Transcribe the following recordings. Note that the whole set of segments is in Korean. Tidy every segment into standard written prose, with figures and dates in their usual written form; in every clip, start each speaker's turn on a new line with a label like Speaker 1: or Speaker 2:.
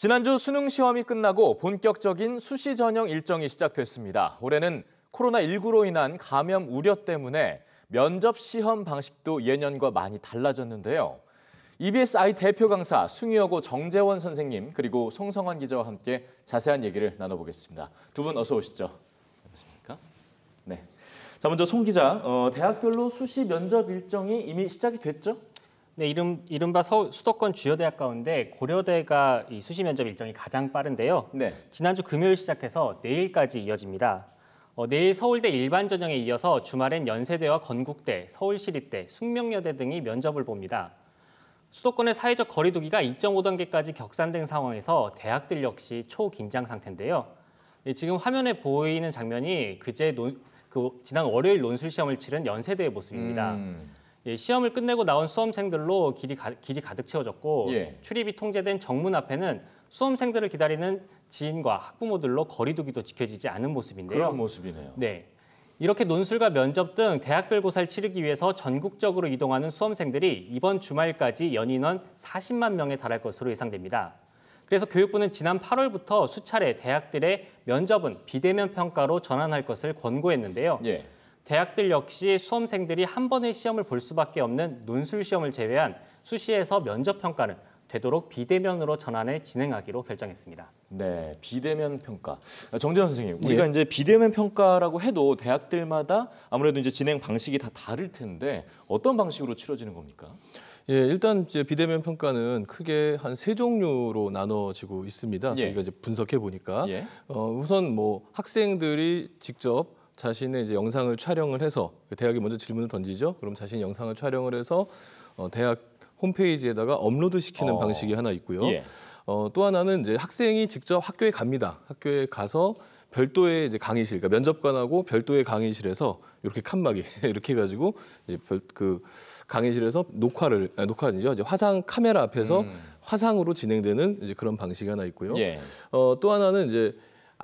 Speaker 1: 지난주 수능 시험이 끝나고 본격적인 수시 전형 일정이 시작됐습니다. 올해는 코로나19로 인한 감염 우려 때문에 면접 시험 방식도 예년과 많이 달라졌는데요. EBS 아이 대표 강사 숭유여고 정재원 선생님 그리고 송성환 기자와 함께 자세한 얘기를 나눠보겠습니다. 두 분 어서 오시죠. 안녕하십니까? 네. 자, 먼저 송 기자, 대학별로 수시 면접 일정이 이미 시작이 됐죠?
Speaker 2: 네, 이른바 수도권 주요 대학 가운데 고려대가 이 수시 면접 일정이 가장 빠른데요.
Speaker 1: 네.
Speaker 2: 지난주 금요일 시작해서 내일까지 이어집니다. 내일 서울대 일반 전형에 이어서 주말엔 연세대와 건국대, 서울시립대, 숙명여대 등이 면접을 봅니다. 수도권의 사회적 거리 두기가 2.5단계까지 격산된 상황에서 대학들 역시 초긴장 상태인데요. 지금 화면에 보이는 장면이 지난 월요일 논술 시험을 치른 연세대의 모습입니다. 시험을 끝내고 나온 수험생들로 길이 가득 채워졌고 출입이 통제된 정문 앞에는 수험생들을 기다리는 지인과 학부모들로 거리 두기도 지켜지지 않은 모습인데요.
Speaker 1: 그런 모습이네요.
Speaker 2: 네, 이렇게 논술과 면접 등 대학별 고사를 치르기 위해서 전국적으로 이동하는 수험생들이 이번 주말까지 연인원 40만 명에 달할 것으로 예상됩니다. 그래서 교육부는 지난 8월부터 수차례 대학들의 면접은 비대면 평가로 전환할 것을 권고했는데요. 대학들 역시 수험생들이 한 번의 시험을 볼 수밖에 없는 논술 시험을 제외한 수시에서 면접 평가는 되도록 비대면으로 전환해 진행하기로 결정했습니다.
Speaker 1: 네, 비대면 평가. 정재원 선생님, 우리가 이제 비대면 평가라고 해도 대학들마다 아무래도 이제 진행 방식이 다 다를 텐데 어떤 방식으로 치러지는 겁니까?
Speaker 3: 일단 이제 비대면 평가는 크게 한 3종류로 나눠지고 있습니다. 저희가 이제 분석해 보니까 우선 뭐 학생들이 직접 자신의 이제 영상을 촬영을 해서 대학이 먼저 질문을 던지죠. 그럼 자신이 영상을 촬영을 해서 대학 홈페이지에다가 업로드 시키는 방식이 하나 있고요. 또 하나는 이제 학생이 직접 학교에 갑니다. 학교에 가서 별도의 이제 강의실, 그러니까 면접관하고 별도의 강의실에서 이렇게 칸막이 이렇게 해가지고 이제 그 강의실에서 녹화가 아니죠. 이제 화상 카메라 앞에서 화상으로 진행되는 이제 그런 방식이 하나 있고요. 또 하나는 이제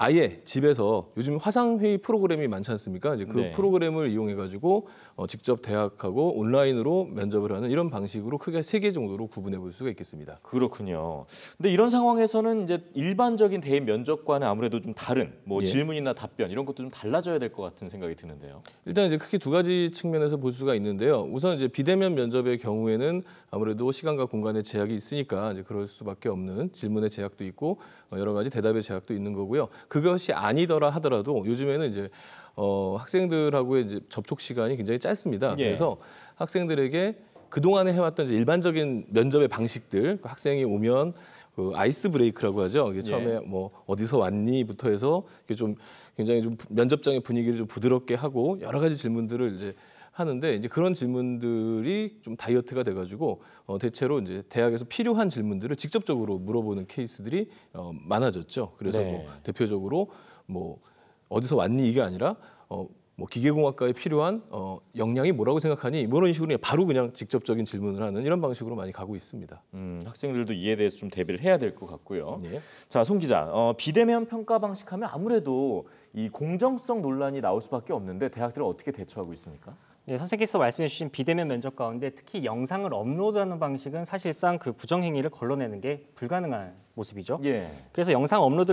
Speaker 3: 아예 집에서 요즘 화상회의 프로그램이 많지 않습니까? 이제 그 프로그램을 이용해가지고 직접 대학하고 온라인으로 면접을 하는 이런 방식으로 크게 3개 정도로 구분해 볼 수가 있겠습니다.
Speaker 1: 그렇군요. 근데 이런 상황에서는 이제 일반적인 대인 면접과는 아무래도 좀 다른 질문이나 답변 이런 것도 좀 달라져야 될 것 같은 생각이 드는데요.
Speaker 3: 일단 이제 크게 2가지 측면에서 볼 수가 있는데요. 우선 이제 비대면 면접의 경우에는 아무래도 시간과 공간의 제약이 있으니까 이제 그럴 수밖에 없는 질문의 제약도 있고 여러 가지 대답의 제약도 있는 거고요. 그것이 아니더라 하더라도 요즘에는 이제 학생들하고의 이제 접촉 시간이 굉장히 짧습니다. 그래서 학생들에게 그동안에 해왔던 이제 일반적인 면접의 방식들, 학생이 오면 그 아이스 브레이크라고 하죠. 이게 처음에 뭐 어디서 왔니부터 해서 이게 좀 굉장히 좀 면접장의 분위기를 좀 부드럽게 하고 여러 가지 질문들을 이제 하는데 이제 그런 질문들이 좀 다이어트가 돼가지고 대체로 이제 대학에서 필요한 질문들을 직접적으로 물어보는 케이스들이 많아졌죠. 그래서 뭐 대표적으로 뭐 어디서 왔니 이게 아니라 뭐 기계공학과에 필요한 역량이 뭐라고 생각하니 뭐 이런 식으로 바로 그냥 직접적인 질문을 하는 이런 방식으로 많이 가고 있습니다.
Speaker 1: 학생들도 이에 대해서 좀 대비를 해야 될 것 같고요. 자, 송 기자, 비대면 평가 방식하면 아무래도 이 공정성 논란이 나올 수밖에 없는데 대학들은 어떻게 대처하고 있습니까?
Speaker 2: 네, 선생님께서 말씀해 주신 비대면 면접 가운데 특히 영상을 업로드하는 방식은 사실상 그 부정행위를 걸러내는 게 불가능한 모습이죠. 그래서 영상 업로드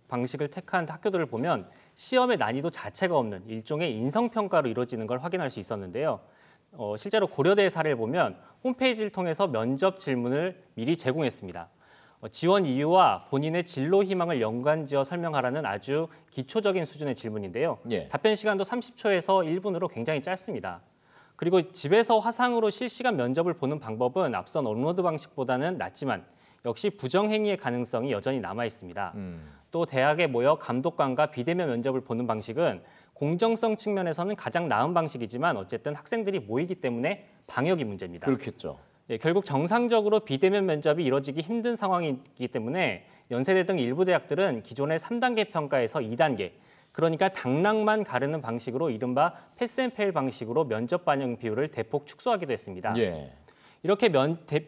Speaker 2: 방식을 택한 학교들을 보면 시험의 난이도 자체가 없는 일종의 인성평가로 이루어지는 걸 확인할 수 있었는데요. 실제로 고려대의 사례를 보면 홈페이지를 통해서 면접 질문을 미리 제공했습니다. 지원 이유와 본인의 진로 희망을 연관지어 설명하라는 아주 기초적인 수준의 질문인데요. 답변 시간도 30초에서 1분으로 굉장히 짧습니다. 그리고 집에서 화상으로 실시간 면접을 보는 방법은 앞선 업로드 방식보다는 낫지만 역시 부정행위의 가능성이 여전히 남아 있습니다. 또 대학에 모여 감독관과 비대면 면접을 보는 방식은 공정성 측면에서는 가장 나은 방식이지만 어쨌든 학생들이 모이기 때문에 방역이 문제입니다.
Speaker 1: 그렇겠죠.
Speaker 2: 결국 정상적으로 비대면 면접이 이뤄지기 힘든 상황이기 때문에 연세대 등 일부 대학들은 기존의 3단계 평가에서 2단계, 그러니까 당락만 가르는 방식으로 이른바 패스앤페일 방식으로 면접 반영 비율을 대폭 축소하기도 했습니다. 이렇게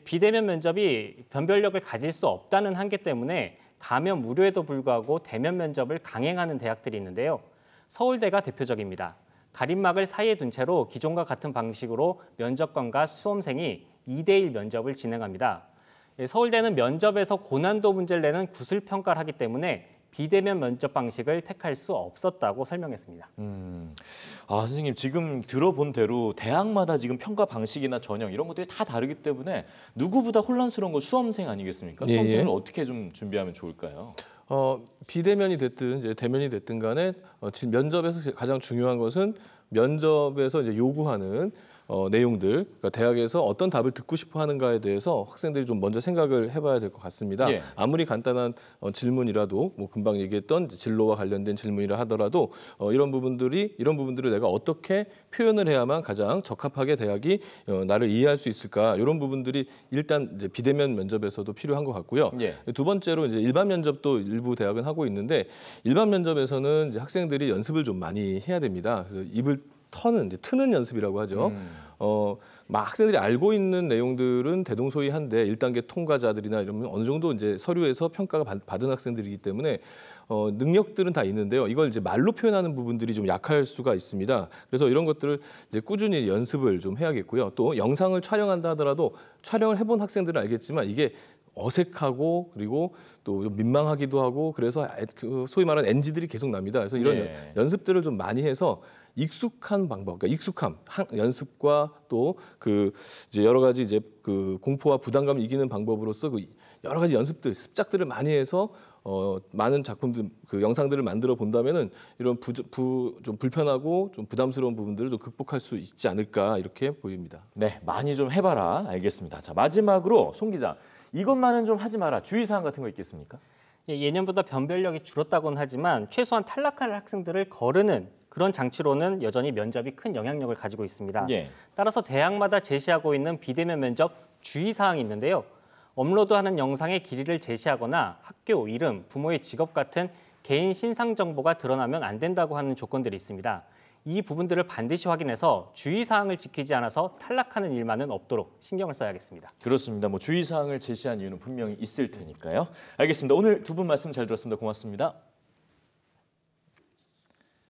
Speaker 2: 비대면 면접이 변별력을 가질 수 없다는 한계 때문에 감염 우려에도 불구하고 대면 면접을 강행하는 대학들이 있는데요. 서울대가 대표적입니다. 가림막을 사이에 둔 채로 기존과 같은 방식으로 면접관과 수험생이 2대1 면접을 진행합니다. 서울대는 면접에서 고난도 문제를 내는 구술 평가를 하기 때문에 비대면 면접 방식을 택할 수 없었다고 설명했습니다.
Speaker 1: 선생님 지금 들어본 대로 대학마다 지금 평가 방식이나 전형 이런 것들이 다 다르기 때문에 누구보다 혼란스러운 건 수험생 아니겠습니까? 수험생을 어떻게 좀 준비하면 좋을까요?
Speaker 3: 비대면이 됐든 이제 대면이 됐든 간에 면접에서 가장 중요한 것은 면접에서 이제 요구하는 내용들, 그러니까 대학에서 어떤 답을 듣고 싶어 하는가에 대해서 학생들이 좀 먼저 생각을 해봐야 될 것 같습니다.
Speaker 1: 예.
Speaker 3: 아무리 간단한 질문이라도 뭐 금방 얘기했던 진로와 관련된 질문이라 하더라도 이런 부분들을 내가 어떻게 표현을 해야만 가장 적합하게 대학이 나를 이해할 수 있을까, 이런 부분들이 일단 이제 비대면 면접에서도 필요한 것 같고요.
Speaker 1: 예.
Speaker 3: 두 번째로 이제 일반 면접도 일부 대학은 하고 있는데, 일반 면접에서는 이제 학생들이 연습을 좀 많이 해야 됩니다. 그래서 입을 트는 연습이라고 하죠. 막 학생들이 알고 있는 내용들은 대동소이한데 1단계 통과자들이나 이러면 어느 정도 이제 서류에서 평가가 받은 학생들이기 때문에 능력들은 다 있는데요. 이걸 이제 말로 표현하는 부분들이 좀 약할 수가 있습니다. 그래서 이런 것들을 이제 꾸준히 연습을 좀 해야겠고요. 또 영상을 촬영한다 하더라도 촬영을 해본 학생들은 알겠지만 이게 어색하고 그리고 또 민망하기도 하고, 그래서 소위 말하는 NG들이 계속 납니다. 그래서 이런 연습들을 좀 많이 해서 익숙한 방법, 그러니까 익숙함, 연습과 또 이제 여러 가지 이제 공포와 부담감을 이기는 방법으로서 여러 가지 연습들, 습작들을 많이 해서 많은 작품들, 영상들을 만들어 본다면은 이런 좀 불편하고 좀 부담스러운 부분들을 좀 극복할 수 있지 않을까, 이렇게 보입니다.
Speaker 1: 네, 많이 좀 해봐라. 알겠습니다. 자, 마지막으로 송 기자, 이것만은 좀 하지 마라. 주의사항 같은 거 있겠습니까?
Speaker 2: 예년보다 변별력이 줄었다고는 하지만 최소한 탈락할 학생들을 거르는 그런 장치로는 여전히 면접이 큰 영향력을 가지고 있습니다.
Speaker 1: 예.
Speaker 2: 따라서 대학마다 제시하고 있는 비대면 면접 주의사항이 있는데요. 업로드하는 영상의 길이를 제시하거나 학교 이름, 부모의 직업 같은 개인 신상 정보가 드러나면 안 된다고 하는 조건들이 있습니다. 이 부분들을 반드시 확인해서 주의사항을 지키지 않아서 탈락하는 일만은 없도록 신경을 써야겠습니다.
Speaker 1: 그렇습니다. 뭐 주의사항을 제시한 이유는 분명히 있을 테니까요. 알겠습니다. 오늘 두 분 말씀 잘 들었습니다. 고맙습니다.